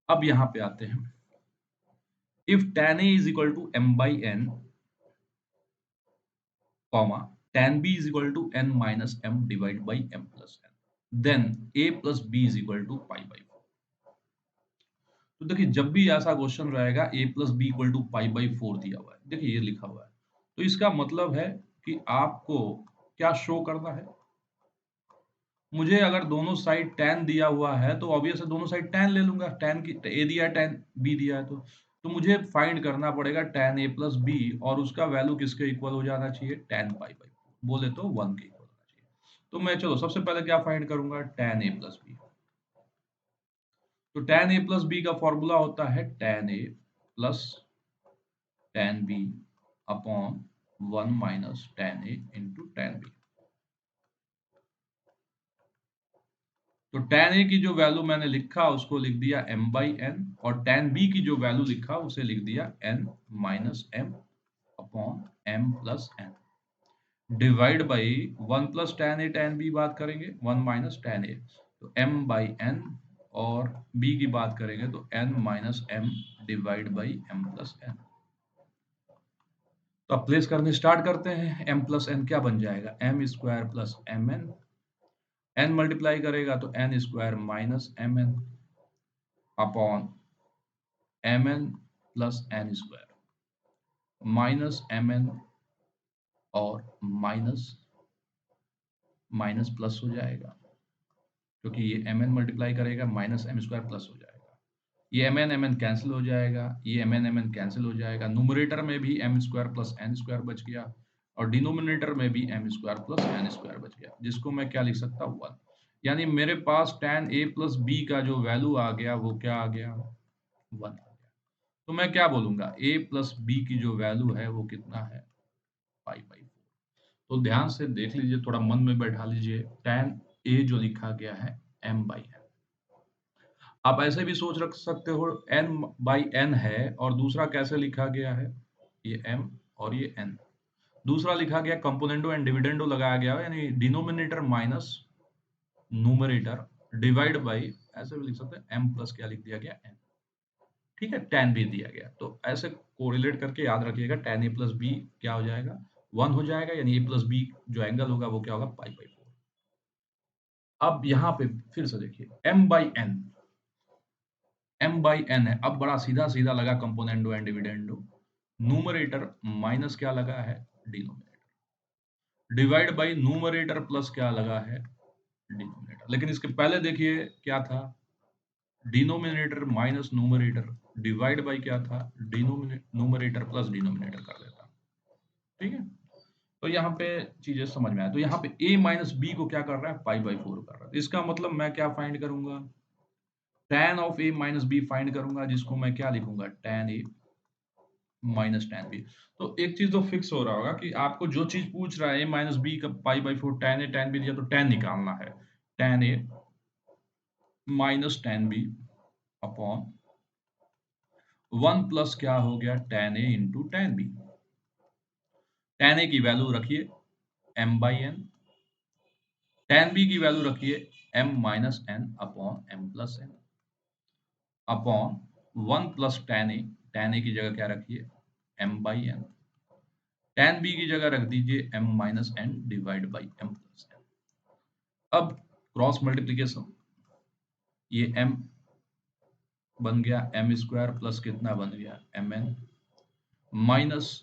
अब यहाँ पे आते हैं, if tan a is equal to m by n, comma tan b is equal to n minus m divide by m plus n, then a plus b is equal to pi by 4। तो देखिए जब भी ऐसा question रहेगा a plus B equal to pi by 4 दिया हुआ है, देखिए ये लिखा हुआ है, तो इसका मतलब है कि आपको क्या शो करना है। मुझे अगर दोनों साइड tan दिया हुआ है तो ऑब्वियस है दोनों साइड tan ले लूंगा, tan की a दिया है tan b दिया है, तो मुझे फाइंड करना पड़ेगा tan a प्लस बी, और उसका वैल्यू किसके इक्वल हो जाना चाहिए, tan पाई बाई 4, बोले तो 1 के इक्वल होना चाहिए। तो मैं चलो सबसे पहले क्या फाइंड करूंगा, tan a प्लस बी। तो tan a प्लस बी का फॉर्मूला होता है tan a plus tan b upon 1 minus tan a into tan b। तो tan a की जो वैल्यू मैंने लिखा उसको लिख दिया m बाई n, और tan b की जो वैल्यू लिखा उसे लिख दिया n minus m upon m plus n, divide by 1 plus tan a tan b बात करेंगे 1 माइनस tan a, तो m बाई n, और b की बात करेंगे तो n minus m divide by m plus n। तो अब प्लेस करने स्टार्ट करते हैं, m प्लस n क्या बन जाएगा, m square plus mn, n multiply करेगा तो n square minus mn upon mn plus n square minus mn, और माइनस माइनस प्लस हो जाएगा, क्योंकि ये mn मल्टीप्लाई करेगा माइनस m स्क्वायर प्लस हो जाएगा, ये mn कैंसिल हो जाएगा, ये mn कैंसिल हो जाएगा, न्यूमरेटर में भी m square plus n square बच गया, और डिनोमिनेटर में भी m square plus n square बच गया, जिसको मैं क्या लिख सकता हूँ 1। यानी मेरे पास tan a प्लस b का जो वैल्यू आ गया वो क्या आ गया, 1 आ गया। तो मैं क्या बोलूंगा, a प्लस बी की जो वैल्यू है वो कितना है, पाई बाई 4। तो ध्यान से देख लीजिए, थोड़ा मन में बैठा लीजिए, tan a जो लिखा गया है m बाई n। आप ऐसे भी सोच रख सकते हो n बाई n है, और दूसरा कैसे लिखा गया है, ये m और ये n, दूसरा लिखा गया कंपोनेंडो एंड डिविडेंडो लगाया गया है, यानी denominator minus numerator divide by, ऐसे भी लिख सकते हैं m प्लस क्या लिख दिया गया n, ठीक है, tan भी दिया गया। तो ऐसे कोरिलेट करके याद रखिएगा, tan a प्लस बी क्या हो जाएगा, 1 हो जाएगा, यानी a प्लस बी जो एंगल होगा वो क्या होगा, पाई बाई 4। अब यहाँ पे फिर से देखिए, m by n, m by n है, अब बड़ा सीधा सीधा लगा componendo and dividendo, numerator minus क्या लगा है, denominator, divide by numerator plus क्या लगा है, डिनोमिनेटर। लेकिन इसके पहले देखिए क्या था, denominator minus numerator divide by क्या था, न्यूमरेटर प्लस डिनोमिनेटर कर देता, ठीक है। तो यहाँ पे चीजें समझ में आया, तो यहाँ पे a माइनस बी को क्या कर रहा है, पाई बाई 4 कर रहा है। इसका मतलब मैं क्या फाइंड करूंगा, tan of a minus b find करूंगा, जिसको मैं क्या लिखूंगा, tan a minus tan b। तो एक चीज तो फिक्स हो रहा होगा कि आपको जो चीज पूछ रहा है a माइनस बी का पाई by 4, tan a tan b दिया तो tan निकालना है, tan a minus tan b upon 1 plus क्या हो गया, tan a into tan b। tan a की वैल्यू रखिए m by n, tan b की वैल्यू रखिए m minus n upon m plus n upon 1 plus tan a की जगह क्या रखिए, m by n, tan b की जगह रख दीजिए m minus n divide by m plus n। अब क्रॉस मल्टीप्लीकेशन, ये m बन गया m स्क्वायर प्लस कितना बन गया mn, minus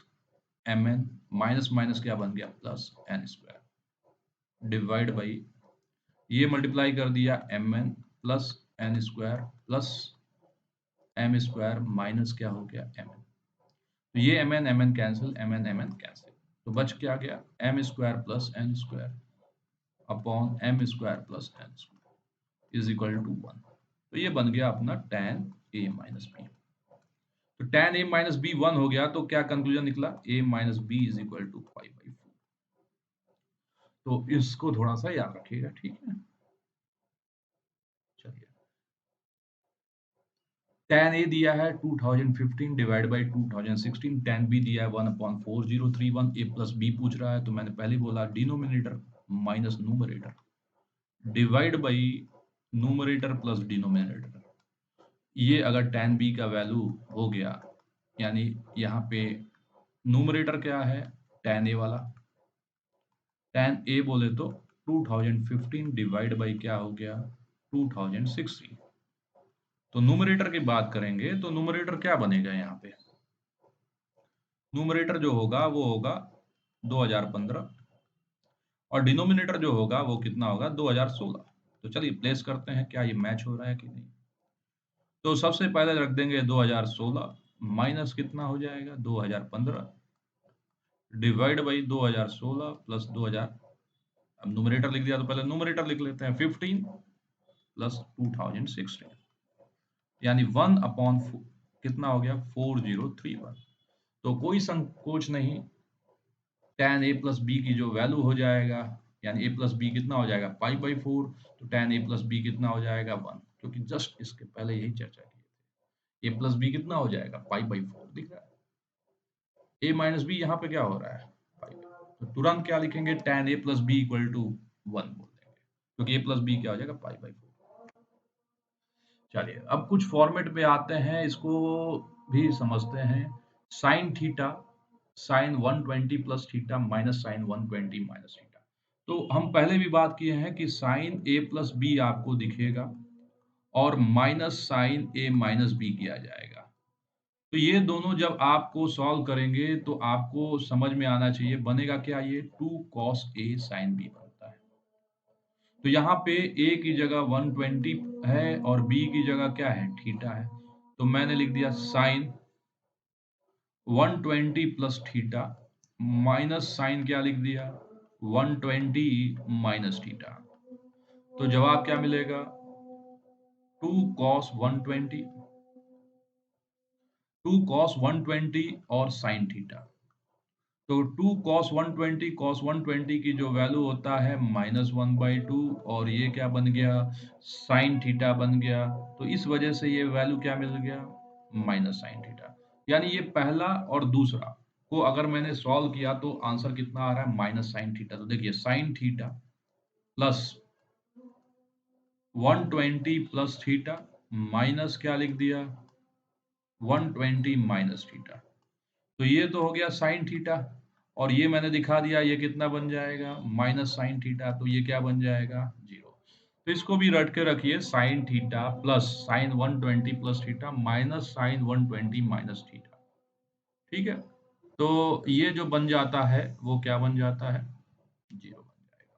mn, minus minus क्या बन गया, plus n square divide by, ये मल्टीप्लाई कर दिया mn plus n square plus m square minus क्या हो गया mn, तो ये mn कैंसिल, mn कैंसिल, तो बच क्या गया, m square plus n square upon m square plus n square is equal to 1। तो ये बन गया अपना tan a माइनस बी। तो tan a माइनस बी 1 हो गया, तो क्या कंक्लूजन निकला, a minus b is equal to pi by 4। तो इसको थोड़ा सा याद रखिएगा, ठीक है। चलिए, tan a दिया है 2015 डिवाइड बाई 2016, tan b दिया है 1/4031, a प्लस b पूछ रहा है, तो मैंने पहले बोला denominator minus numerator divide by numerator plus denominator, ये अगर tan b का वैल्यू हो गया, यानी यहाँ पे न्यूमरेटर क्या है, tan a वाला, tan a बोले तो 2015 डिवाइड बाई क्या हो गया, 2060। तो न्यूमरेटर की बात करेंगे तो न्यूमरेटर क्या बनेगा, यहाँ पे न्यूमरेटर जो होगा वो होगा 2015 और डिनोमिनेटर जो होगा वो कितना होगा, 2016। तो चलिए प्लेस करते हैं क्या ये मैच हो रहा है कि नहीं। तो सबसे पहले रख देंगे 2016 माइनस कितना हो जाएगा, 2015 डिवाइड बाई 2016 प्लस 2000। अब न्यूमरेटर लिख दिया तो पहले न्यूमरेटर लिख लेते हैं, 15 प्लस 2016, यानी 1 अपॉन कितना हो गया, 4031। तो कोई संकोच नहीं, tan a प्लस बी की जो वैल्यू हो जाएगा, यानी a प्लस बी कितना हो जाएगा, पाई बाई 4। तो tan a प्लस बी कितना हो जाएगा, 1, क्योंकि जस्ट इसके पहले यही चर्चा की थी। a प्लस बी कितना हो जाएगा, पाई बाई 4 दिख रहा है, a माइनस बी यहाँ पे क्या हो रहा है, पाई। तो तुरंत क्या लिखेंगे, tan a plus B equal to 1 बोल देंगे, क्योंकि a प्लस बी क्या हो जाएगा, पाई बाई 4। चलिए अब कुछ फॉर्मेट पे आते हैं, इसको भी समझते हैं। Sine theta, sine 120 plus theta minus sine 120 minus theta. तो हम पहले भी बात किए हैं कि साइन ए प्लस बी आपको दिखेगा और माइनस साइन ए माइनस बी किया जाएगा। तो ये दोनों जब आपको सॉल्व करेंगे तो आपको समझ में आना चाहिए, बनेगा क्या, ये 2 कॉस ए साइन बी बनता है। तो यहाँ पे a की जगह 120 है और b की जगह क्या है, थीटा है। तो मैंने लिख दिया sine 120 plus theta minus sine क्या लिख दिया, 120 माइनस थीटा। तो जवाब क्या मिलेगा, 2 कॉस 120, 2 कॉस 120 और साइन थीटा। तो 2 cos 120, cos 120 की जो वैल्यू होता है -1/2, और ये क्या बन गया, sin थीटा बन गया। तो इस वजह से ये वैल्यू क्या मिल गया, -sin थीटा। यानी ये पहला और दूसरा को अगर मैंने सॉल्व किया तो आंसर कितना आ रहा है, -sin थीटा। तो देखिए sin theta plus 120 plus theta minus क्या लिख दिया, 120 माइनस थीटा। तो ये तो हो गया साइन थीटा, और ये मैंने दिखा दिया ये कितना बन जाएगा, माइनस साइन थीटा। तो ये क्या बन जाएगा, 0। तो इसको भी रट के रखिए, sine theta plus sine 120 plus theta minus sine 120 minus theta. ठीक है, तो ये जो बन जाता है वो क्या बन जाता है, 0 बन जाएगा।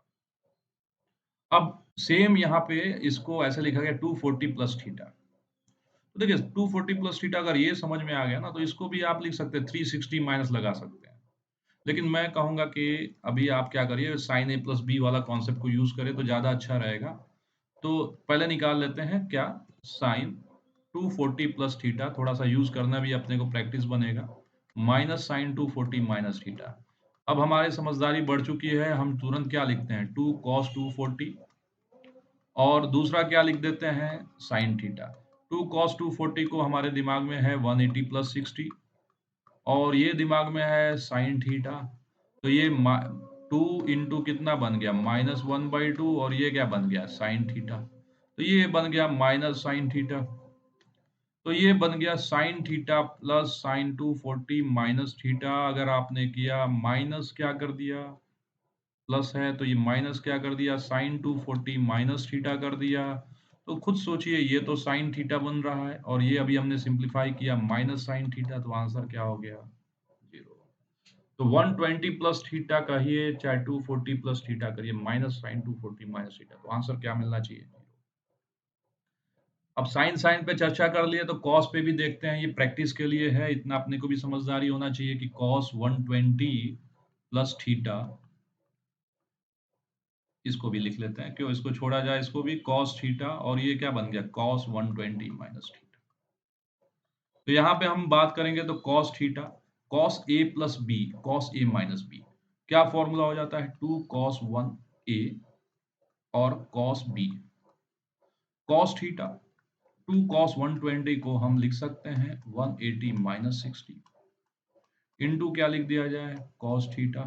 अब सेम यहाँ पे इसको ऐसे लिखा गया 240 प्लस थीटा। तो देखिए 240 प्लस थीटा अगर ये समझ में आ गया ना, तो इसको भी आप लिख सकते हैं 360 माइनस लगा सकते हैं। लेकिन मैं कहूँगा कि अभी आप क्या करिए, साइन ए प्लस बी वाला कॉन्सेप्ट को यूज़ करें तो ज़्यादा अच्छा रहेगा। तो पहले निकाल लेते हैं क्या, साइन 240 प्लस थीटा, थोड़ा सा यूज़ करना भी अपने को प्रैक्टिस बनेगा, माइनस साइन 240 माइनस थीटा। अब हमारी समझदारी बढ़ चुकी है, हम तुरंत क्या लिखते हैं, 2 कॉस 240, और दूसरा क्या लिख देते हैं, साइन थीटा। 2 कॉस 240 को हमारे दिमाग में है 180 प्लस 60, और ये दिमाग में है साइन थीटा। तो ये 2 इंटू कितना बन गया, -1/2, और ये क्या बन गया, साइन थीटा। तो ये बन गया माइनस साइन थीटा। तो ये बन गया sign theta plus sign 240 minus theta. अगर आपने किया माइनस क्या कर दिया, प्लस है तो ये माइनस क्या कर दिया, साइन 240 माइनस थीटा कर दिया। तो खुद सोचिए, ये तो साइन थीटा बन रहा है और ये अभी हमने सिंप्लीफाई किया माइनस साइन थीटा, तो आंसर क्या हो गया, 0। तो 120 प्लस थीटा कहिए चाहे 240 प्लस थीटा करिए, माइनस साइन 240 माइनस थीटा, तो आंसर क्या मिलना चाहिए। अब साइन साइन पे चर्चा कर लिए तो कॉस पे भी देखते हैं, ये प्रैक्टिस के लिए है, इतना अपने को भी समझदारी होना चाहिए कि कॉस 120 प्लस थीटा, इसको भी लिख लेते हैं, क्यों इसको छोड़ा जाए, इसको भी कॉस थीटा, और ये क्या बन गया, कॉस 120 माइनस थीटा। तो यहाँ पे हम बात करेंगे तो कॉस थीटा, कॉस ए प्लस बी, कॉस ए माइनस बी, क्या फॉर्मूला हो जाता है, 2 कॉस 1 ए और cos B. Cos theta 2 cos 120 को हम लिख सकते हैं 180 माइनस 60, इंटू क्या लिख दिया जाए, कॉस थीटा।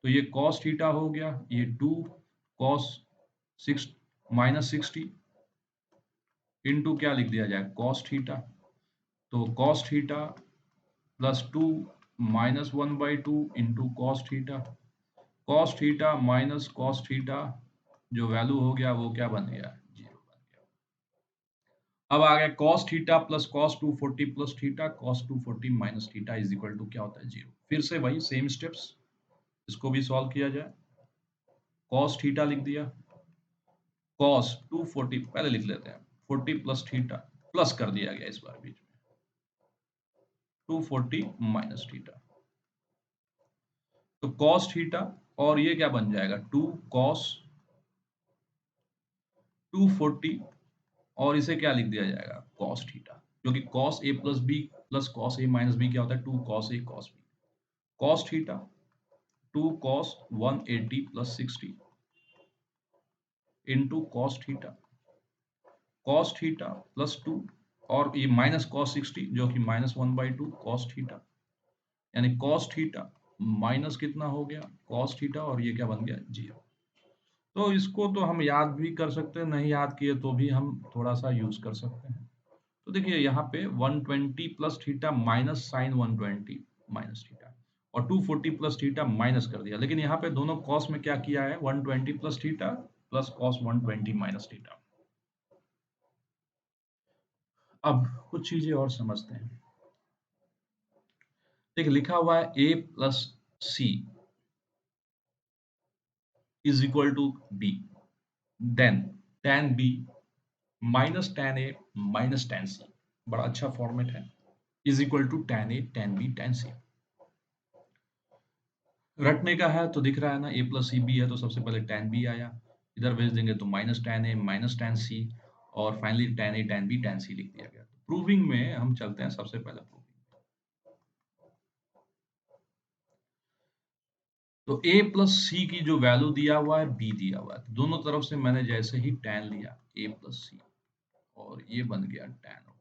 तो ये कॉस थीटा हो गया, ये 2 कॉस 6 माइनस 60 इंटू क्या लिख दिया जाए, कॉस थीटा। तो cos theta plus 2 minus 1/2 into cos theta. Cos theta minus cos theta, जो वैल्यू हो गया वो क्या बन गया, 0 बन गया। अब आ गया cos theta plus cos 240 plus theta, cos 240 minus theta is equal to क्या होता है, 0। फिर से वही सेम स्टेप्स, इसको भी सॉल्व किया जाए। कॉस थीटा लिख दिया, कॉस 240 पहले लिख लेते हैं, 40 प्लस थीटा, प्लस कर दिया गया इस बार बीच में, 240 माइनस थीटा। तो कॉस थीटा और ये क्या बन जाएगा, 2 कॉस 240, और इसे क्या लिख दिया जाएगा, कॉस थीटा, क्योंकि कॉस ए प्लस बी प्लस कॉस ए माइनस बी क्या होता है, 2 कॉस ए cos B. Cos theta 2 cos 180 plus 60 into cos theta, cos theta plus 2 और ये माइनस कॉस 60 जो कि माइनस 1/2 कॉस थीटा, यानी कॉस थीटा माइनस कितना हो गया, कॉस थीटा, और ये क्या बन गया, 0। तो इसको तो हम याद भी कर सकते हैं, नहीं याद किए तो भी हम थोड़ा सा यूज कर सकते हैं। तो देखिए यहाँ पे 120 plus theta minus sine 120 minus theta, और 240 प्लस थीटा माइनस कर दिया, लेकिन यहाँ पे दोनों कॉस में क्या किया है, 120 plus theta plus cos 120 minus theta. अब कुछ चीजें और समझते हैं। देखिए लिखा हुआ है a plus c is equal to b, then tan b minus tan a minus tan c, बड़ा अच्छा फॉर्मेट है, is equal to tan a tan b tan c। रटने का है तो दिख रहा है ना, a प्लस सी बी है तो सबसे पहले tan b आया, इधर भेज देंगे तो minus tan a minus tan c, और finally tan a tan b tan c लिख दिया गया। तो प्रूविंग में हम चलते हैं सबसे पहले प्रूविंग। तो a प्लस सी की जो वैल्यू दिया हुआ है b दिया हुआ है, तो दोनों तरफ से मैंने जैसे ही tan लिया a प्लस सी, और ये बन गया tan।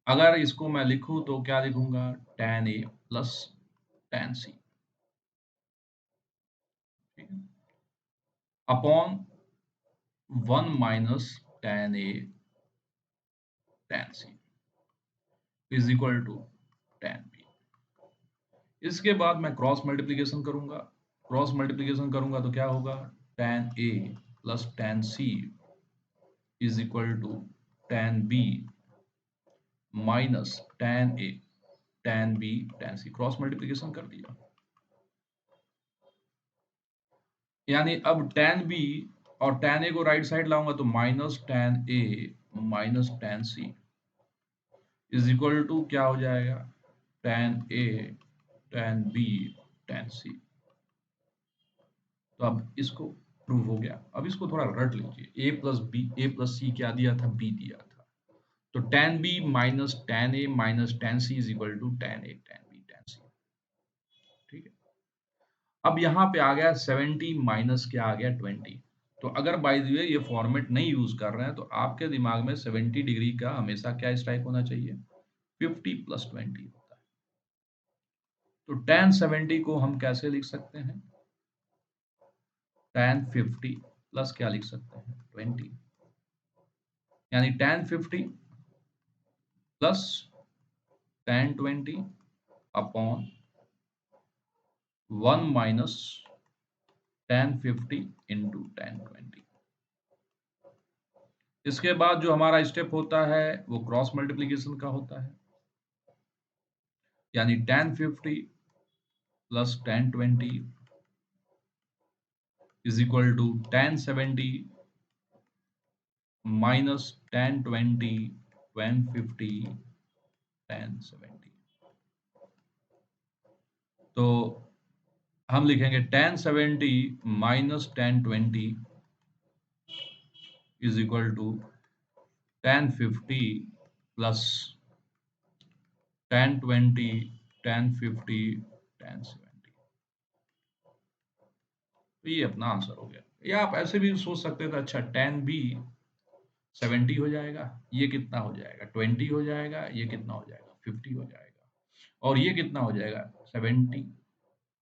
अगर इसको मैं लिखूं तो क्या लिखूंगा, tan a plus tan c, ठीक है, upon 1 minus tan a tan c is equal to tan b। इसके बाद मैं क्रॉस मल्टीप्लिकेशन करूंगा, क्रॉस मल्टीप्लिकेशन करूंगा तो क्या होगा, tan a plus tan c is equal to tan b minus tan a tan b tan c, cross multiplication कर दिया। यानी अब tan b और tan a को राइट साइड लाऊंगा तो minus tan a minus tan c is equal to क्या हो जाएगा, tan a tan b tan c। तो अब इसको प्रूव हो गया। अब इसको थोड़ा रट लीजिए, a plus B, A plus सी क्या दिया था, b दिया था, तो tan b minus tan a minus tan c is equal to tan a tan b tan c, ठीक है। अब यहाँ पे आ गया 70 माइनस क्या आ गया 20। तो अगर बाय द वे ये फॉर्मेट नहीं यूज कर रहे हैं तो आपके दिमाग में 70 डिग्री का हमेशा क्या स्ट्राइक होना चाहिए, 50 प्लस 20 होता है। तो tan 70 को हम कैसे लिख सकते हैं, tan 50 प्लस क्या लिख सकते हैं 20, यानी tan 50 plus tan 20 upon 1 minus tan 50 into tan 20। इसके बाद जो हमारा स्टेप होता है वो क्रॉस मल्टीप्लीकेशन का होता है, यानी tan 50 plus tan 20 is equal to tan 70 minus tan 20 tan 50 tan 70। तो हम लिखेंगे tan 70 minus tan 20 is equal to tan 50 plus tan 20 tan 50 tan 70। तो ये अपना आंसर हो गया। या आप ऐसे भी सोच सकते थे, अच्छा tan b 70 हो जाएगा, ये कितना हो जाएगा 20 हो जाएगा, ये कितना हो जाएगा 50 हो जाएगा, और ये कितना हो जाएगा 70,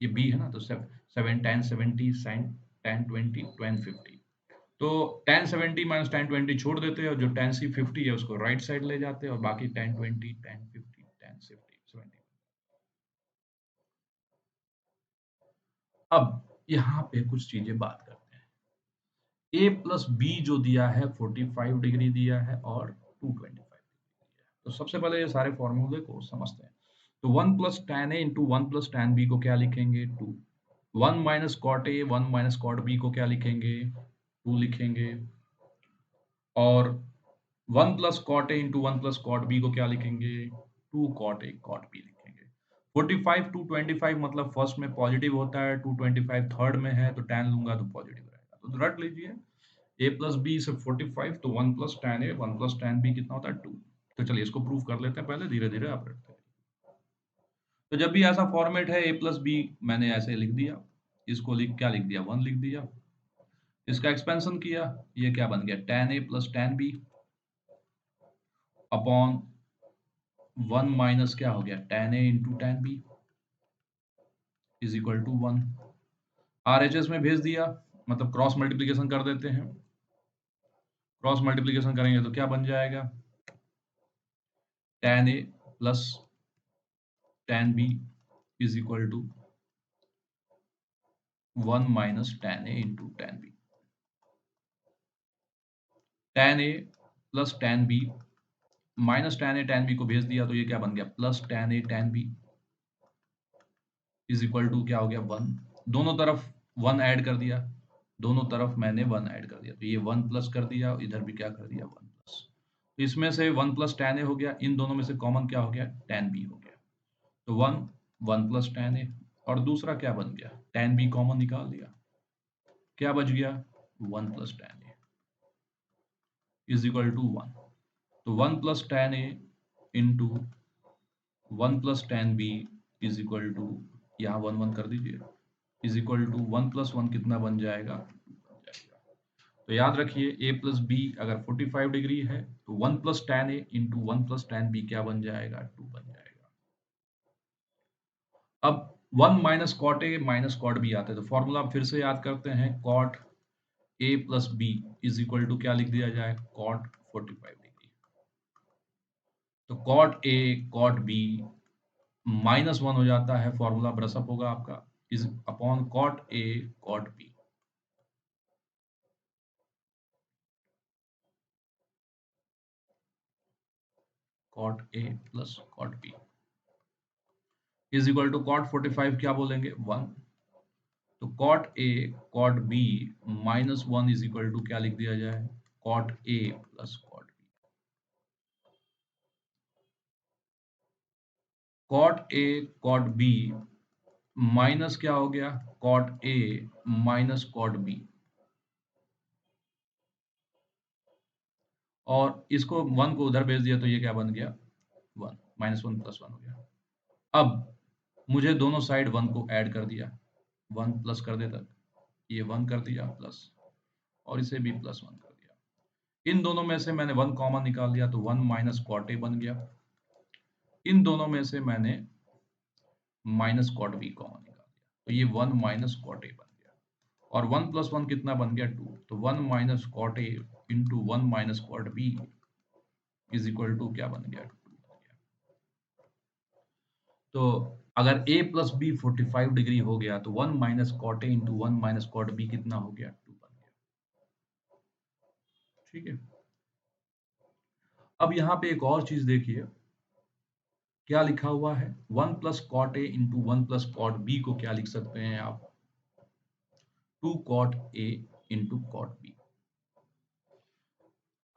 ये b है ना, तो 7 tan 70 sin tan 20 tan 50। तो tan 70 माइनस tan 20 छोड़ देते हैं और जो tan C 50 है उसको राइट साइड ले जाते हैं और बाकी tan 20 tan 50 tan 70। अब यहाँ पे कुछ चीजें बात करते हैं। a प्लस बी जो दिया है 45 डिग्री दिया है और 225 डिग्री दिया है। तो सबसे पहले ये सारे फॉर्मूले को समझते हैं। तो 1 plus tan a into 1 plus tan b को क्या लिखेंगे 2। 1 minus cot a 1 minus cot B को क्या लिखेंगे 2 लिखेंगे। और 1 प्लस कॉट ए इंटू 1 प्लस कॉट बी को क्या लिखेंगे 2 कॉट ए कॉट बी लिखेंगे। 45 टू 25 मतलब फर्स्ट में पॉजिटिव होता है 225 थर्ड में है तो tan लूंगा तो पॉजिटिव रहेगा। तो रट लीजिए a प्लस बी से 45 तो 1 plus tan a 1 plus tan b कितना होता है 2। तो चलिए इसको प्रूव कर लेते हैं पहले धीरे धीरे आप रखते हैं। तो जब भी ऐसा फॉर्मेट है a प्लस बी मैंने ऐसे लिख दिया इसको क्या लिख दिया 1 लिख दिया। इसका एक्सपेंशन किया ये क्या बन गया tan a plus tan b upon 1 minus क्या हो गया tan a into tan b is equal to 1। RHS में भेज दिया मतलब क्रॉस मल्टीप्लीकेशन कर देते हैं। क्रॉस मल्टीप्लीकेशन करेंगे तो क्या बन जाएगा tan a plus tan b is equal to 1 minus tan a into tan b। tan a plus tan b minus tan a tan b को भेज दिया तो ये क्या बन गया plus tan a tan b is equal to क्या हो गया 1। दोनों तरफ 1 ऐड कर दिया दोनों तरफ मैंने 1 ऐड कर दिया तो ये 1 प्लस कर दिया इधर भी क्या कर दिया 1 प्लस। तो इसमें से 1 प्लस tan a हो गया इन दोनों में से कॉमन क्या हो गया tan b हो गया। तो 1 1 प्लस tan a और दूसरा क्या बन गया tan b कॉमन निकाल दिया क्या बच गया 1 plus tan a is equal to 1। तो 1 plus tan a into 1 plus tan b is equal to यहाँ 1 1 कर दीजिए इज इक्वल टू 1 प्लस 1 कितना बन जाएगा 2 बन जाएगा। तो याद रखिए a प्लस बी अगर 45 डिग्री है तो 1 plus tan a into 1 plus tan b क्या बन जाएगा 2 बन जाएगा। अब 1 minus cot a minus cot b आते हैं तो फॉर्मूला फिर से याद करते हैं cot a plus b is equal to क्या लिख दिया जाए कॉट 45 डिग्री। तो कॉट ए कॉट बी माइनस 1 हो जाता है फॉर्मूला ब्रसअप होगा आपका is upon cot A cot b. Cot a plus cot B is equal to cot 45 क्या बोलेंगे 1। तो cot A cot b minus 1 is equal to क्या लिख दिया जाए cot a plus cot b. Cot A cot b minus क्या हो गया cot a minus cot b और इसको 1 को उधर भेज दिया तो ये क्या बन गया 1 माइनस 1 प्लस 1 हो गया। अब मुझे दोनों साइड 1 को ऐड कर दिया 1 प्लस कर दे तक ये 1 कर दिया प्लस और इसे भी प्लस 1 कर दिया। इन दोनों में से मैंने 1 कॉमन निकाल दिया तो 1 माइनस कॉट ए बन गया। इन दोनों में से मैंने माइनस कॉट बी कॉमन निकाल दिया तो ये 1 माइनस कॉट ए बन गया और 1 प्लस 1 कितना बन गया 2। तो 1 minus cot A into 1 minus cot B is equal to क्या बन गया 2 बन गया। तो अगर a प्लस बी 45 डिग्री हो गया तो 1 माइनस कॉट ए इंटू 1 माइनस कॉट बी कितना हो गया 2 बन गया। ठीक है। अब यहाँ पे एक और चीज देखिए क्या लिखा हुआ है 1 प्लस कॉट ए इंटू 1 प्लस कॉट बी को क्या लिख सकते हैं आप 2 कॉट ए इंटू कॉट बी।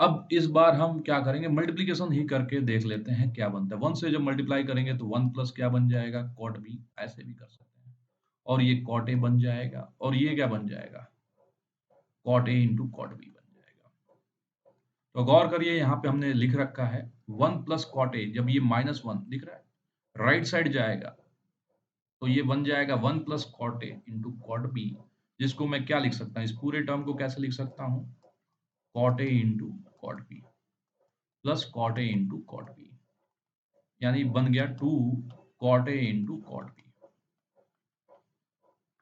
अब इस बार हम क्या करेंगे मल्टीप्लीकेशन ही करके देख लेते हैं क्या बनता है। 1 से जब मल्टीप्लाई करेंगे तो 1 प्लस क्या बन जाएगा कॉट बी ऐसे भी कर सकते हैं और ये कॉट ए बन जाएगा और ये क्या बन जाएगा कॉट ए इंटू कॉट बी बन जाएगा। तो गौर करिए यहाँ पे हमने लिख रखा है 1 प्लस कॉट ए जब ये माइनस 1 दिख रहा है राइट साइड जाएगा तो ये बन जाएगा 1 प्लस कॉट ए इंटू कॉट बी जिसको मैं क्या लिख सकता हूँ इस पूरे टर्म को कैसे लिख सकता हूँ कॉट ए into cot B plus cot ए इंटू कॉट बी यानी बन गया 2 कॉट ए इंटू कॉट बी।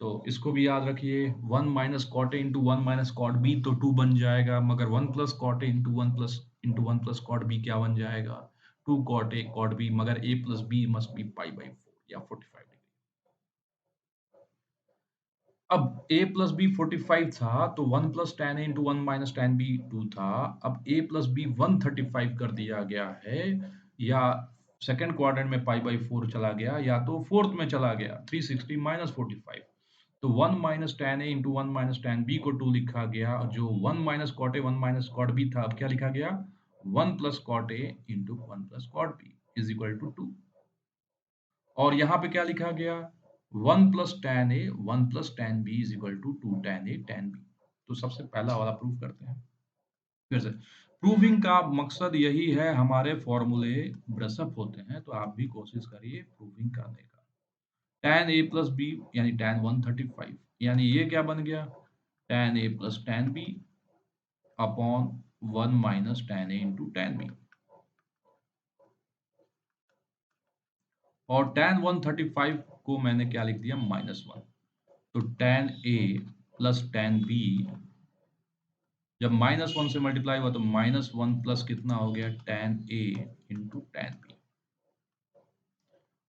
तो इसको भी याद रखिए, 1 माइनस कॉट ए इंटू 1 माइनस कॉट बी तो 2 बन जाएगा, मगर 1 प्लस कॉट ए इंटू 1 प्लस कॉट बी क्या बन जाएगा? 2 कॉट ए कॉट बी, मगर A plus B must be pi by 4 या 45 डिग्री। अब a प्लस बी 45 था, तो 1 plus tan a into 1 minus tan b 2 था। अब a प्लस बी 135 कर दिया गया है, या सेकंड क्वाड्रेंट में पाई बाई 4 चला गया, या तो फोर्थ में चला गया 360 माइनस 45। तो 1 minus tan a into 1 minus tan b को 2 लिखा गया, और जो 1 minus cot a 1 minus cot b था, अब क्या लिखा गया? 1 plus cot a into 1 plus cot b is equal to 2। और यहाँ पे क्या लिखा गया? 1 plus tan a 1 plus tan b is equal to 2 tan a tan b। तो सबसे पहला वाला प्रूव करते हैं फिर से। प्रूविंग का मकसद यही है, हमारे फॉर्मूले ब्रशअप होते हैं, तो आप भी कोशिश करिए प्रूविंग करने का। tan a प्लस b यानी tan 135, यानी ये क्या बन गया? tan a plus tan b upon 1 minus tan a into tan b। और tan 135 को मैंने क्या लिख दिया? -1। तो tan a plus tan b जब -1 से मल्टीप्लाई हुआ तो -1 प्लस कितना हो गया? tan a into tan b।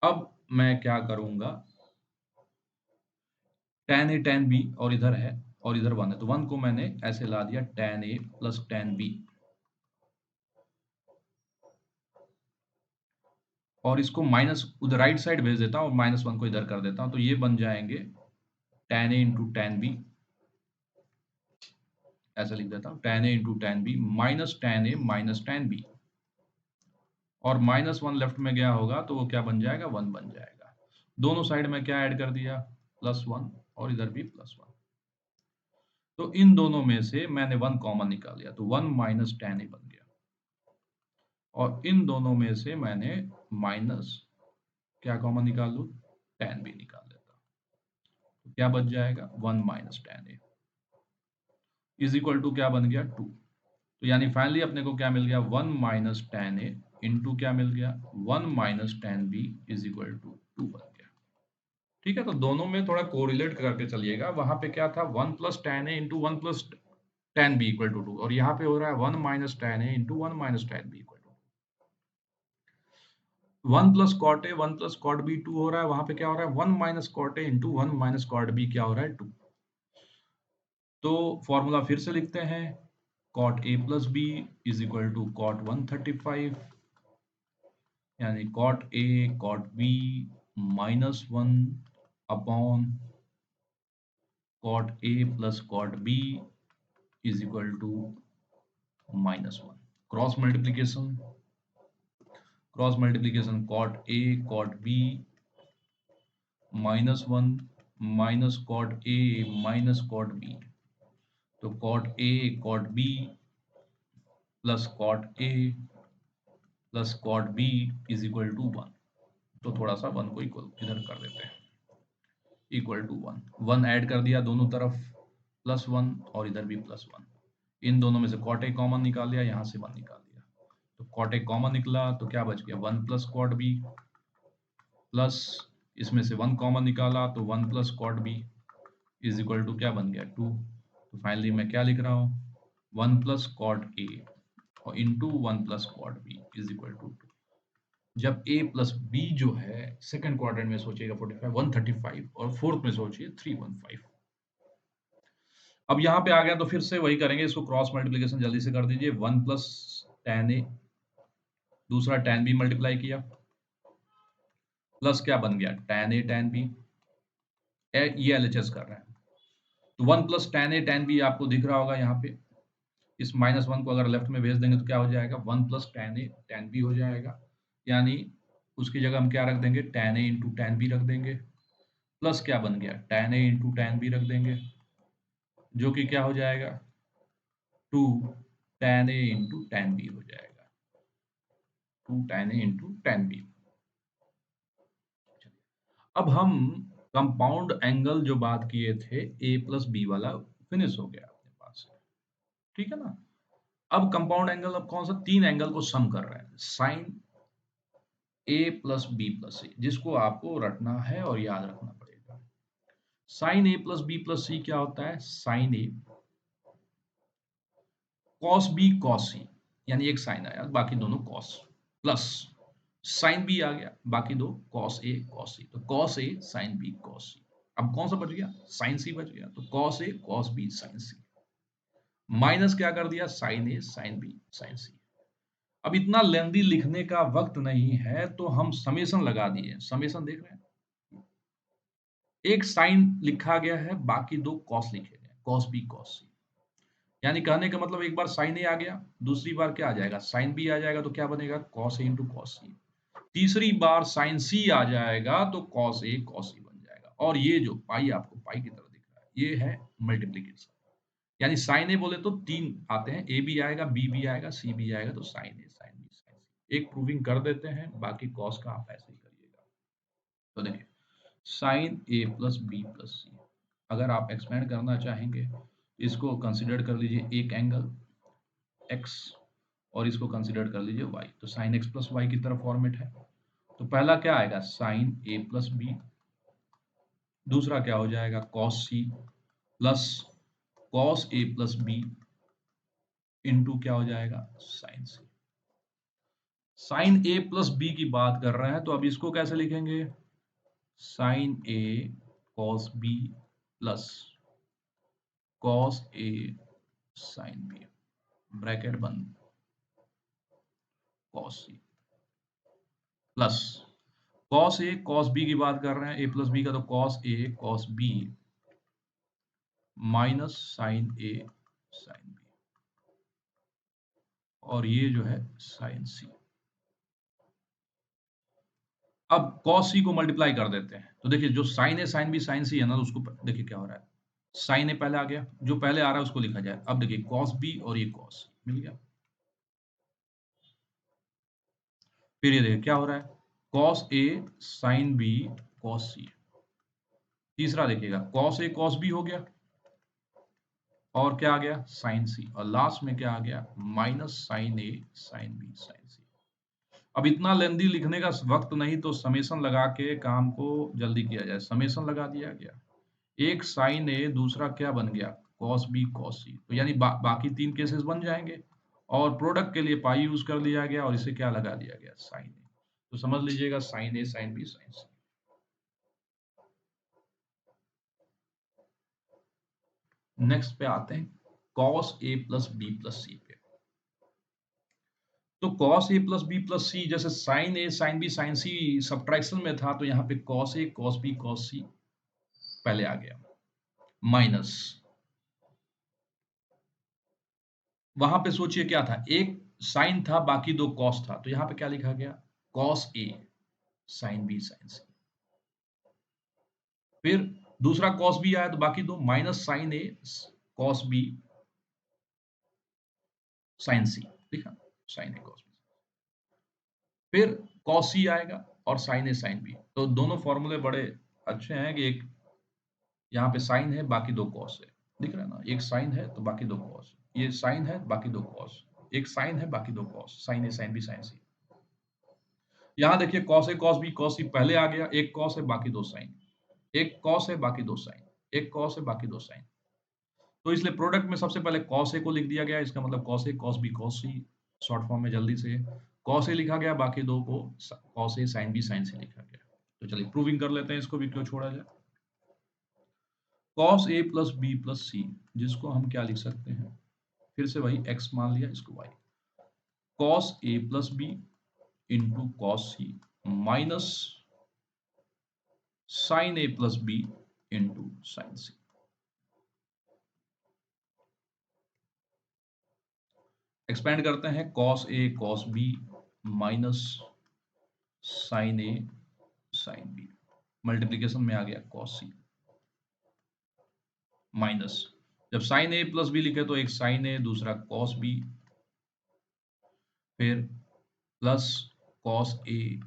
अब मैं क्या करूंगा? tan a tan b और इधर है और इधर 1 है, तो 1 को मैंने ऐसे ला दिया tan a plus tan b, और इसको माइनस उधर राइट साइड भेज देता हूँ और -1 को इधर कर देता हूँ, तो ये बन जाएंगे tan a into tan b। ऐसा लिख देता हूँ tan a into tan b minus tan a minus tan b, और -1 लेफ्ट में गया होगा तो वो क्या बन जाएगा? 1 बन जाएगा। दोनों साइड में क्या ऐड कर दिया? +1, और इधर भी +1। तो इन दोनों में से मैंने 1 कॉमन निकाल लिया, तो 1 माइनस tan a बन गया, और इन दोनों में से मैंने माइनस क्या कॉमन निकाल लूं? tan b निकाल लेता हूं, तो क्या बच जाएगा? 1 minus tan a is equal to क्या बन गया? 2। तो यानी फाइनली अपने को क्या मिल गया? 1 माइनस tan a इंटू क्या मिल गया? 1 minus tan b is equal to 2 बन गया। ठीक है, तो दोनों में थोड़ा कोरिलेट करके चलिएगा। वहां पे क्या था? 1 plus tan a into 1 plus tan b equal to 2, और यहाँ पे हो रहा है 1 minus tan a into 1 minus tan b equal to 1 plus cot a 1 plus cot b 2 हो रहा है। वहां पे क्या हो रहा है? 1 minus cot a into 1 minus cot b क्या हो रहा है? 2। तो फॉर्मूला फिर से लिखते हैं, cot a plus b is equal to cot 135, यानी cot a cot b -1 upon cot a plus cot b is equal to -1। Cross multiplication cot a cot b -1 minus cot a minus cot b, तो cot a cot b plus cot a plus cot b is equal to 1। तो थोड़ा सा 1 को equal इधर कर देते हैं, equal to 1। 1 add कर दिया दोनों तरफ, +1, और इधर भी +1। इन दोनों में से cot a कॉमन निकाल लिया, यहाँ से 1 निकाल दिया, तो cot a कॉमन निकला, तो क्या बच गया? 1 प्लस cot b, प्लस इसमें से 1 कॉमन निकाला, तो 1 plus cot b is equal to क्या बन गया? 2। तो फाइनली मैं क्या लिख रहा हूँ? 1 प्लस cot a और into 1 plus cot b is equal to 2। जब a प्लस b जो है सेकंड क्वाड्रेंट में सोचिएगा 45 135, और फोर्थ में सोचिए 315। अब यहाँ पे आ गया, तो फिर से वही करेंगे, इसको क्रॉस मल्टीप्लीकेशन जल्दी से कर दीजिए। 1 प्लस tan a, दूसरा tan b मल्टीप्लाई किया, प्लस क्या बन गया? tan a tan b, ये एलएचएस कर रहे हैं, तो 1 plus tan a tan b आपको दिख रहा होगा यहाँ पे। इस -1 को अगर लेफ्ट में भेज देंगे तो क्या हो जाएगा? 1 plus tan a tan b हो जाएगा, यानी उसकी जगह हम क्या रख देंगे? tan a into tan b रख देंगे, प्लस क्या बन गया? tan a into tan b रख देंगे, जो कि क्या हो जाएगा? 2 tan a into tan b हो जाएगा, 2 tan a into tan b। अब हम कंपाउंड एंगल जो बात किए थे a प्लस बी वाला, फिनिश हो गया अपने पास, ठीक है ना? अब कंपाउंड एंगल, अब कौन सा? 3 एंगल को सम कर रहे हैं, sine a plus B plus c, जिसको आपको रटना है और याद रखना पड़ेगा। Sine a plus B plus सी क्या होता है? Sine a cos B cos c, यानी एक साइन आया बाकी दोनों कॉस, प्लस साइन बी आ गया बाकी दो कॉस ए कॉस सी, तो cos a sine b cos c. अब कौन सा बच गया? साइन सी बच गया, तो कॉस ए कॉस बी साइन सी, माइनस क्या कर दिया? साइन ए साइन बी साइन सी। अब इतना लेंदी लिखने का वक्त नहीं है तो हम समेशन लगा दिए। समेशन देख रहे हैं, एक साइन लिखा गया है बाकी दो कॉस लिखे गए, कॉस बी कॉस सी, यानी कहने का मतलब एक बार साइन ए आ गया, दूसरी बार क्या आ जाएगा? साइन बी आ जाएगा, तो क्या बनेगा? कॉस ए इंटू कॉस सी। तीसरी बार साइन सी आ जाएगा तो कॉस ए कॉस सी बन जाएगा। और ये जो पाई आपको पाई की तरह दिख रहा है, ये है मल्टीप्लीकेशन, यानी साइन ए बोले तो तीन आते हैं, ए भी आएगा, बी भी आएगा, सी भी आएगा, तो साइन ए साइन बी साइन सी। एक प्रूविंग कर देते हैं, बाकी कॉस का आप ऐसे ही करिएगा। तो देखिए sign a plus B plus सी, अगर आप एक्सपेंड करना चाहेंगे इसको कंसिडर कर लीजिए एक एंगल x, और इसको कंसिडर कर लीजिए y, तो साइन x प्लस वाई की तरफ फॉर्मेट है। तो पहला क्या आएगा? साइन ए प्लस बी, दूसरा क्या हो जाएगा? कॉस सी प्लस कॉस ए प्लस बी इंटू क्या हो जाएगा? Sign C. Sign a plus B की बात कर रहे हैं तो अब इसको कैसे लिखेंगे? Sign a cos B plus cos a sine B, bracket बंद, कॉस सी प्लस कॉस ए कॉस बी की बात कर रहे हैं, ए प्लस बी का, तो कॉस ए कॉस बी माइनस साइन ए साइन बी, और ये जो है साइन सी। अब कॉस सी को मल्टीप्लाई कर देते हैं, तो देखिए जो साइन ए साइन बी साइन सी है ना, तो उसको देखिए क्या हो रहा है, साइन ए पहले आ गया, जो पहले आ रहा है उसको लिखा जाए। अब देखिए कॉस बी और ये कॉस मिल गया, फिर ये देखिए क्या हो रहा है, cos a sine b cos सी, तीसरा देखिएगा कॉस ए कॉस बी हो गया, और क्या आ गया? साइन सी, और लास्ट में क्या आ गया? माइनस साइन ए साइन बी साइन सी। अब इतना लेंदी लिखने का वक्त नहीं, तो समेशन लगा के काम को जल्दी किया जाए। समेशन लगा दिया गया, एक साइन ए, दूसरा क्या बन गया? कॉस बी कॉस सी, तो यानी बाकी तीन केसेस बन जाएंगे, और प्रोडक्ट के लिए पाई यूज कर लिया गया, और इसे क्या लगा दिया गया? साइन ए। तो समझ लीजिएगा साइन ए साइन बी साइन सी। नेक्स्ट पे आते हैं cos A plus B plus सी पे। तो कॉस ए प्लस बी प्लस सी, जैसे साइन ए साइन बी साइन सी सब्ट्रैक्शन में था, तो यहाँ पे cos A cos B cos सी पहले आ गया, माइनस, वहां पे सोचिए क्या था, एक साइन था बाकी दो कॉस था, तो यहाँ पे क्या लिखा गया? Cos a sine B sign सी, फिर दूसरा कॉस बी आया तो बाकी दो, minus sign a cos B sign सी, लिखा साइन ए कॉस बी, फिर कॉस सी आएगा और साइन ए साइन बी। तो दोनों फॉर्मूले बड़े अच्छे हैं कि एक यहाँ पे साइन है बाकी दो कॉस है, दिख रहा है ना, एक साइन है तो बाकी दो कॉस, ये साइन है बाकी दो कॉस, एक साइन है बाकी दो कॉस, साइन ए साइन बी साइन सी। यहाँ देखिए cos A cos B cos सी पहले आ गया, एक कॉस है बाकी दो साइन, एक कॉस है बाकी दो साइन, एक कॉस है बाकी दो साइन, तो इसलिए प्रोडक्ट में सबसे पहले कॉस ए को लिख दिया गया, इसका मतलब cos A cos B cos C, short form में जल्दी से कॉस ए लिखा गया, बाकी दो को cos a sine B sign सी लिखा गया। तो चलिए प्रूविंग कर लेते हैं, इसको भी क्यों छोड़ा जाए। Cos A plus B plus सी, जिसको हम क्या लिख सकते हैं, फिर से वही x मान लिया, इसको y, cos A plus B into cos C minus sign a plus B into sine C. Expand करते हैं, cos A cos B minus sign A sine B, multiplication में आ गया कॉस सी, माइनस, जब साइन ए प्लस बी लिखे तो एक sign ए दूसरा cos B, फिर plus cos a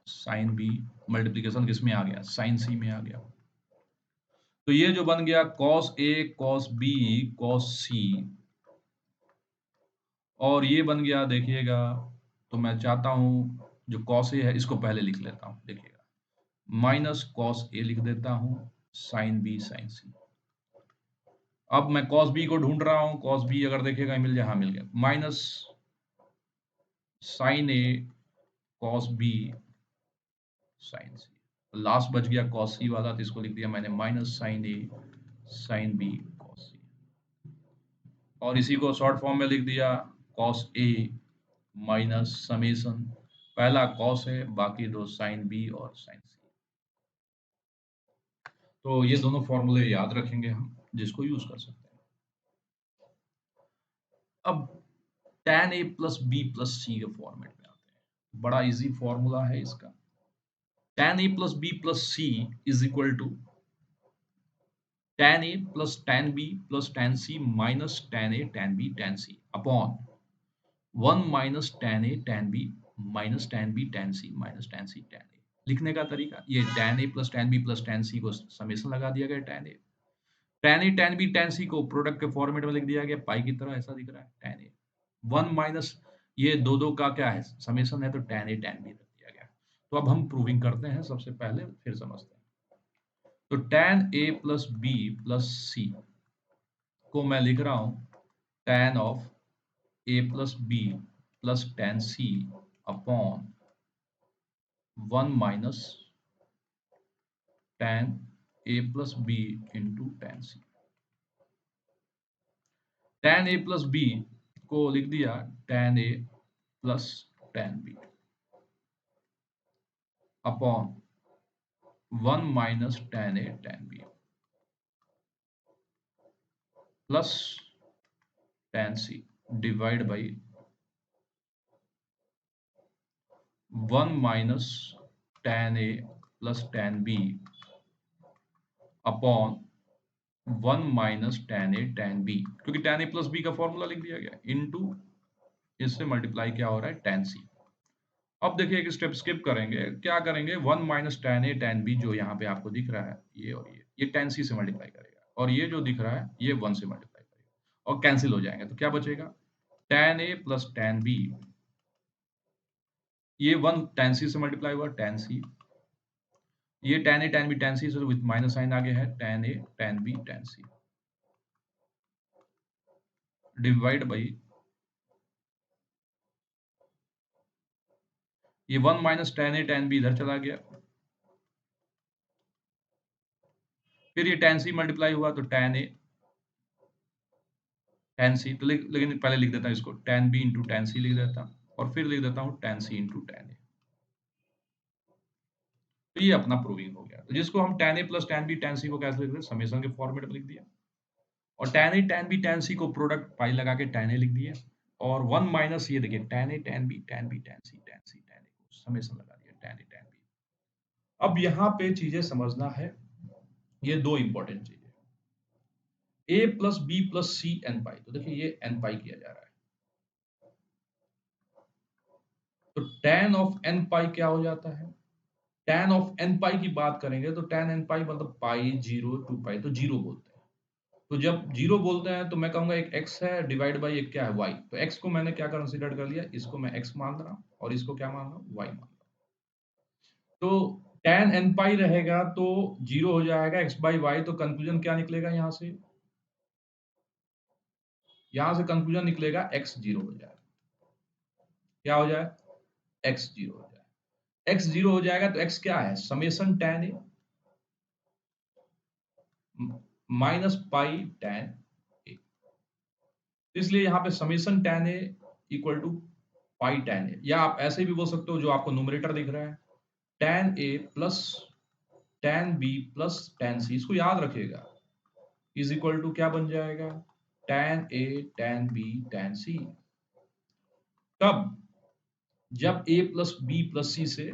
sine B, multiplication किस में आ गया? साइन सी में आ गया। तो ये जो बन गया cos A cos B cos सी, और ये बन गया देखिएगा, तो मैं चाहता हूं जो कॉस ए है इसको पहले लिख लेता हूं, देखिएगा माइनस कॉस ए लिख देता हूं, साइन बी साइन सी। अब मैं कॉस बी को ढूंढ रहा हूं, कॉस बी अगर देखेगा मिल जाए, हाँ मिल गया, minus sign a cos B sign C. Last बच गया कॉस सी वाला, तो इसको लिख दिया मैंने माइनस साइन ए साइन बी कॉस सी, और इसी को शॉर्ट फॉर्म में लिख दिया कॉस ए माइनस समेसन, पहला कॉस है, बाकी दो साइन बी और साइन सी। तो ये दोनों फॉर्मूले याद रखेंगे हम, जिसको यूज कर सकते हैं। अब tan a plus B plus C के फॉर्मेट में आते हैं। बड़ा इजी फॉर्मूला है इसका। tan a plus B plus c is equal to tan a plus tan b plus tan c minus tan a tan b tan c upon 1 minus tan a tan b minus tan b tan c minus tan c tan a। लिखने का तरीका ये tan a plus tan b plus tan c को summation लगा दिया गया tan a, tan a tan b tan c को product के फॉर्मेट में लिख दिया गया पाई की तरह, ऐसा दिख रहा है tan a। 1 माइनस ये दो दो का क्या है, समेशन है, तो tan a tan b रख दिया गया। तो अब हम प्रूविंग करते हैं, सबसे पहले फिर समझते हैं। तो tan a plus B plus C को मैं लिख रहा हूं tan of a plus B plus tan c upon 1 minus tan a plus B into tan c। tan a plus B को लिख दिया tan a plus tan b upon 1 minus tan a tan b plus tan c divide by 1 minus tan a plus tan b upon 1 minus tan a tan b, क्योंकि tan a plus b का formula लिख दिया गया, into इससे multiply क्या हो रहा है tan c। अब देखिए एक स्टेप स्किप करेंगे, क्या करेंगे, 1 minus tan a tan b जो यहाँ पे आपको दिख रहा है, ये और ये tan c से मल्टीप्लाई करेगा, और ये जो दिख रहा है ये 1 से मल्टीप्लाई करेगा और कैंसिल हो जाएंगे, तो क्या बचेगा tan a plus tan b, ये 1 tan c से मल्टीप्लाई हुआ tan c, ये tan a tan b tan c से विद माइनस साइन आगे है tan a tan b tan c divide by ये 1 minus tan a tan b इधर चला गया, फिर ये tan c मल्टीप्लाई हुआ तो tan a tan c, तो लेकिन पहले लिख देता हूँ इसको tan b into tan c लिख देता हूँ, और फिर लिख देता हूँ tan c into tan a। तो ये अपना प्रूविंग हो गया, तो जिसको हम tan a plus tan b tan c को कैसे लिख देते, समेशन के फॉर्मेट में लिख दिया, और tan a tan b tan c को प्रोडक्ट पाई लगा के tan a लिख दिया, और 1 माइनस ये देखिए tan a tan b tan b tan c tan c tan a को समेशन लगा दिया tan a tan b। अब यहाँ पे चीजें समझना है, ये दो इंपॉर्टेंट चीजें, a plus B plus C n pi, तो देखिए ये एन पाई किया जा रहा है, तो tan ऑफ n पाई क्या हो जाता है, tan ऑफ n पाई की बात करेंगे तो tan n पाई मतलब पाई 0 2 पाई, तो जीरो बोलते हैं। तो जब जीरो बोलते हैं तो मैं कहूंगा एक x है डिवाइड बाई एक क्या है y, तो x को मैंने क्या कंसीडर कर लिया, इसको मैं x मान रहा हूं और इसको क्या मान रहा हूं, y मान रहा हूं। तो tan n पाई रहेगा तो जीरो हो जाएगा x बाई वाई, तो कंक्लूजन क्या निकलेगा, यहां से कंक्लूजन निकलेगा x जीरो हो जाएगा, क्या हो जाए, x जीरो हो जाएगा, x जीरो हो जाएगा तो x क्या है, summation tan a minus pi tan a, इसलिए यहाँ पे summation tan a equal to pi tan a, या आप ऐसे भी बोल सकते हो जो आपको न्यूमरेटर दिख रहा है tan a plus tan b plus tan c, इसको याद रखिएगा, इज इक्वल टू क्या बन जाएगा, tan a tan b tan c। कब, जब a प्लस बी प्लस सी से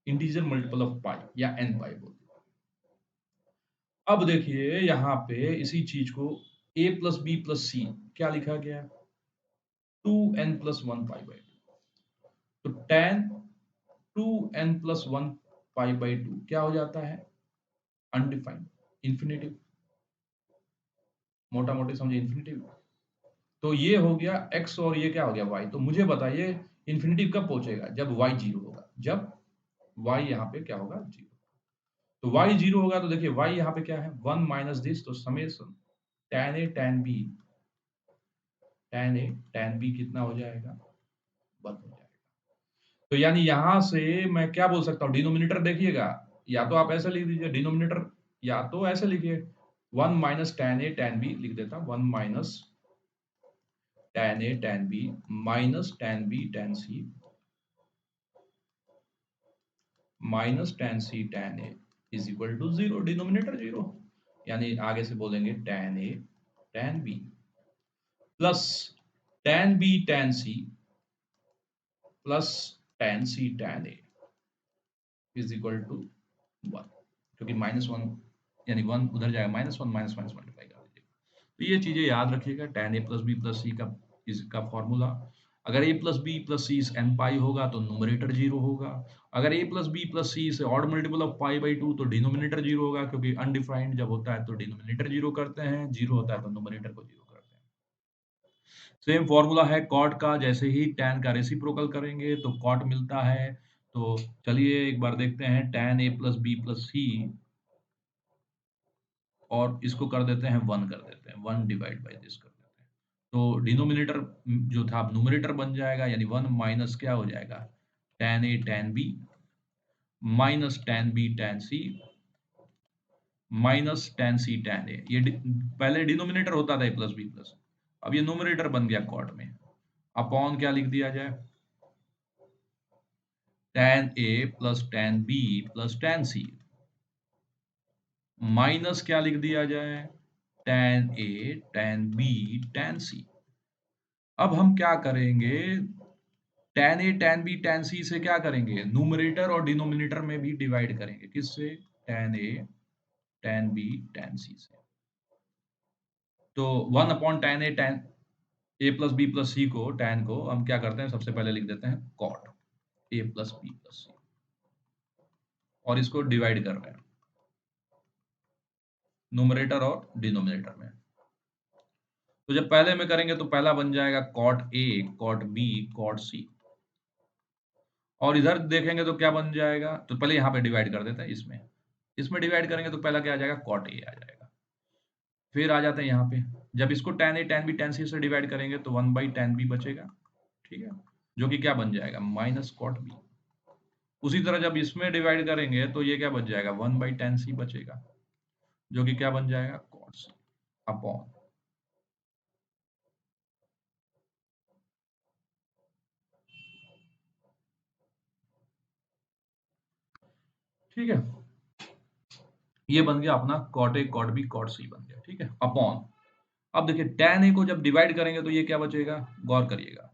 इंटीजर मल्टीपल ऑफ पाई या n पाई बोलते हैं। अब देखिए यहाँ पे इसी चीज को a प्लस बी प्लस सी क्या लिखा गया, 2n प्लस 1 पाई बाई 2, तो tan 2n plus 1 pi by 2 क्या हो जाता है, अनडिफाइंड इंफिनिटिव, मोटा मोटी समझे इंफिनिटिव। तो ये हो गया x और ये क्या हो गया y, तो मुझे बताइए इंफिनिटिव कब पहुंचेगा, जब y जीरो होगा, जब y यहाँ पे क्या होगा, जीरो। तो y 0 होगा तो देखिए y यहाँ पे क्या है 1 माइनस दिस, तो summation tan a tan b, tan a tan b कितना हो जाएगा 1 हो जाएगा। तो यानी यहां से मैं क्या बोल सकता हूँ, डिनोमिनेटर देखिएगा, या तो आप ऐसे लिख दीजिए डिनोमिनेटर, या तो ऐसे लिखिए 1 minus tan a tan b लिख देता हूँ, 1 minus tan a tan b minus tan b tan c minus tan c tan a is equal to 0, denominator 0, यानी आगे से बोलेंगे tan a tan b plus tan b tan c plus tan c tan a is equal to 1, क्योंकि -1 यानी 1 उधर जाएगा, -1 minus minus multiply कर दीजिएगा। तो ये चीजें याद रखिएगा, tan a plus b plus c का इसका फॉर्मूला। अगर a plus b plus c n पाई होगा तो न्यूमरेटर 0 होगा। अगर a plus b plus c से odd multiple of pi by 2 तो डिनोमिनेटर 0 होगा, क्योंकि अनडिफाइंड जब होता है तो डिनोमिनेटर 0 करते हैं, 0 होता है तो न्यूमरेटर को 0 करते हैं। सेम फॉर्मूला है कॉट का, जैसे ही tan का रेसिप्रोकल करेंगे तो कॉट मिलता है। तो चलिए एक बार देखते हैं tan a plus b plus c, और इसको कर देते हैं 1 कर देते हैं, 1 डिवाइड बाई दिस कर देते हैं। तो डिनोमिनेटर जो था अब न्यूमरेटर बन जाएगा, यानी 1 माइनस क्या हो जाएगा tan a tan b minus tan b tan c minus tan c tan a। ये पहले डिनोमिनेटर होता था a प्लस b प्लस, अब ये न्यूमरेटर बन गया कॉट में। अपॉन क्या लिख दिया जाए tan a plus tan b plus tan c minus क्या लिख दिया जाए tan a tan b tan c। अब हम क्या करेंगे, tan a tan b tan c से क्या करेंगे, न्यूमरेटर और डिनोमिनेटर में भी डिवाइड करेंगे, किससे tan a tan b tan c से। तो 1 upon tan a tan a plus b plus c को tan को हम क्या करते हैं, सबसे पहले लिख देते हैं cot a plus b plus c, और इसको डिवाइड कर रहे हैं न्यूमरेटर और डिनोमिनेटर में। तो जब पहले में करेंगे तो पहला बन जाएगा cot a cot b cot c, और इधर देखेंगे तो क्या बन जाएगा, तो पहले यहाँ पे डिवाइड कर देते हैं, इसमें इसमें डिवाइड करेंगे तो पहला क्या आ जाएगा cot a आ जाएगा। फिर आ जाते हैं यहाँ पे, जब इसको tan a tan b tan c से डिवाइड करेंगे तो 1 बाई tan b बचेगा, ठीक है, जो कि क्या बन जाएगा माइनस cot b। उसी तरह जब इसमें डिवाइड करेंगे तो ये क्या बच जाएगा 1 बाई tan c बचेगा, जो कि क्या बन जाएगा cot c अपॉन, ठीक है, ये बन गया अपना cot a cot b cot c बन गया, ठीक है, अपॉन। अब देखिए tan a को जब डिवाइड करेंगे तो ये क्या बचेगा, गौर करिएगा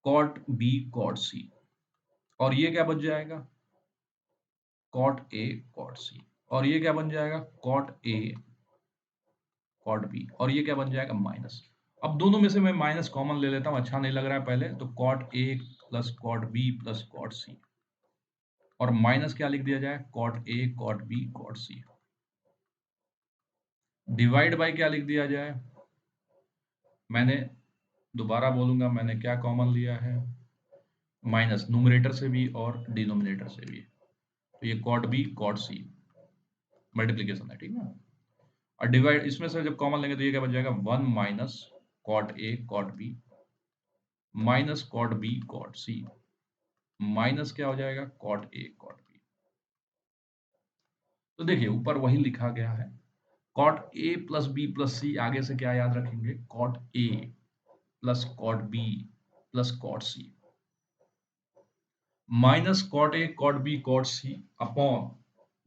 cot b cot c, और ये क्या बच जाएगा cot a cot c, और ये क्या बन जाएगा cot a cot b, और ये क्या बन जाएगा माइनस। अब दोनों में से मैं माइनस कॉमन ले लेता हूं, अच्छा नहीं लग रहा है पहले, तो cot a plus cot b plus cot c, और माइनस क्या लिख दिया जाए cot a cot b cot c, divide by क्या लिख दिया जाए, मैंने दोबारा बोलूंगा मैंने क्या कॉमन लिया है, माइनस न्यूमरेटर से भी और डिनोमिनेटर से भी, तो ये cot b cot c multiplication है, ठीक है। और डिवाइड इसमें से जब कॉमन लेंगे तो ये क्या बच जाएगा 1 minus cot a cot b minus cot b cot c minus क्या हो जाएगा cot a cot b। तो देखिए ऊपर वही लिखा गया है, cot a plus b plus c, आगे से क्या याद रखेंगे cot a plus cot b plus cot c minus cot a cot b cot c upon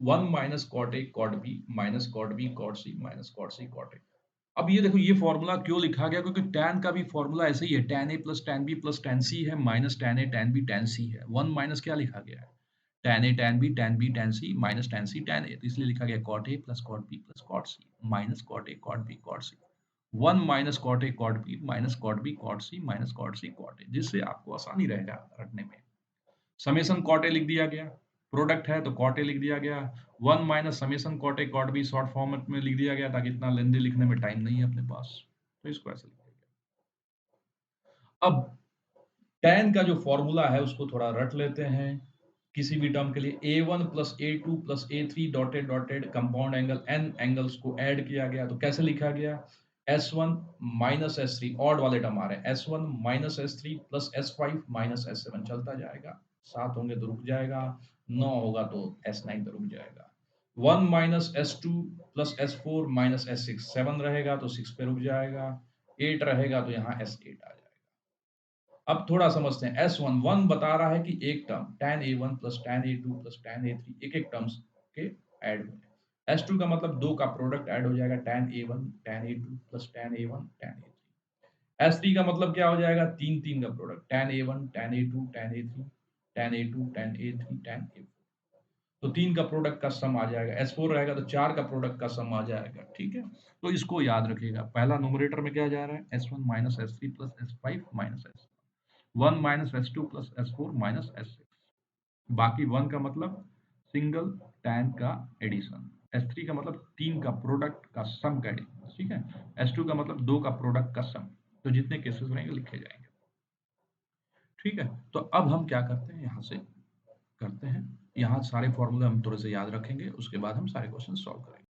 1 minus cot a cot b minus cot b cot c minus cot c cot a। अब ये देखो ये formula क्यों लिखा गया, क्योंकि tan का भी फॉर्मूला ऐसे ही है, tan a plus tan b plus tan c है, minus tan a tan b tan c है, 1 माइनस क्या लिखा गया है tan a tan b tan c minus tan c tan a, तो इसलिए लिखा गया cot a plus cot b plus cot c minus cot a cot b cot c, 1 minus cot a cot b minus cot b cot c minus cot c cot a, जिससे आपको आसानी रहेगा रखने में। समेशन cot a लिख दिया गया, product है तो cot a लिख दिया गया, 1 minus summation cot a cot b short format में लिख दिया गया, ताकि इतना लेंदी लिखने में टाइम नहीं है अपने पास, तो इसको ऐसे लिख दिया गया। अब tan का जो फॉर्मूला है उसको थोड़ा रट लेते हैं, किसी भी टर्म के लिए A1 plus A2 plus A3 dotted dotted compound angle n angles को ऐड किया गया तो कैसे लिखा गया S1 माइनस S3 ऑड वाले टर्म आ रहे हैं S1 minus S3 plus S5 minus S7 चलता जाएगा 7 होंगे तो रुक जाएगा 9 होगा तो S9 पे रुक जाएगा 1 minus S2 plus S4 minus S6 7 रहेगा तो 6 पे रुक जाएगा 8 रहेगा तो यहाँ S8 आ जाएगा अब थोड़ा समझते हैं S1 1 बता रहा है कि एक term tan A1 plus tan A2 plus tan A3 एक-एक टर्म्स के ऐड हुए S2 का मतलब दो का प्रोडक्ट ऐड हो जाएगा tan A1 tan A2 plus tan A1 tan A3 S3 का मतलब क्या हो जाएगा तीन तीन का product tan A1 tan A2 tan A3 tan A2 tan A3 tan A4 तो तीन का प्रोडक्ट का सम आ जाएगा S4 रहेगा तो चार का प्रोडक्ट का सम आ जाएगा ठीक है तो इसको याद रखिएगा पहला न्यूमरेटर में क्या जा रहा है S1 minus S3 plus S5 minus S 1 minus S2 plus S4 minus S6 बाकी 1 का मतलब सिंगल tan का एडिशन S3 का मतलब तीन का प्रोडक्ट का सम का एडिशन ठीक है S2 का मतलब दो का प्रोडक्ट का सम तो जितने केसेस रहेंगे लिखे जाएंगे ठीक है तो अब हम क्या करते हैं यहाँ से करते हैं यहाँ सारे फॉर्मूले हम थोड़े से याद रखेंगे उसके बाद हम सारे क्वेश्चन सॉल्व करेंगे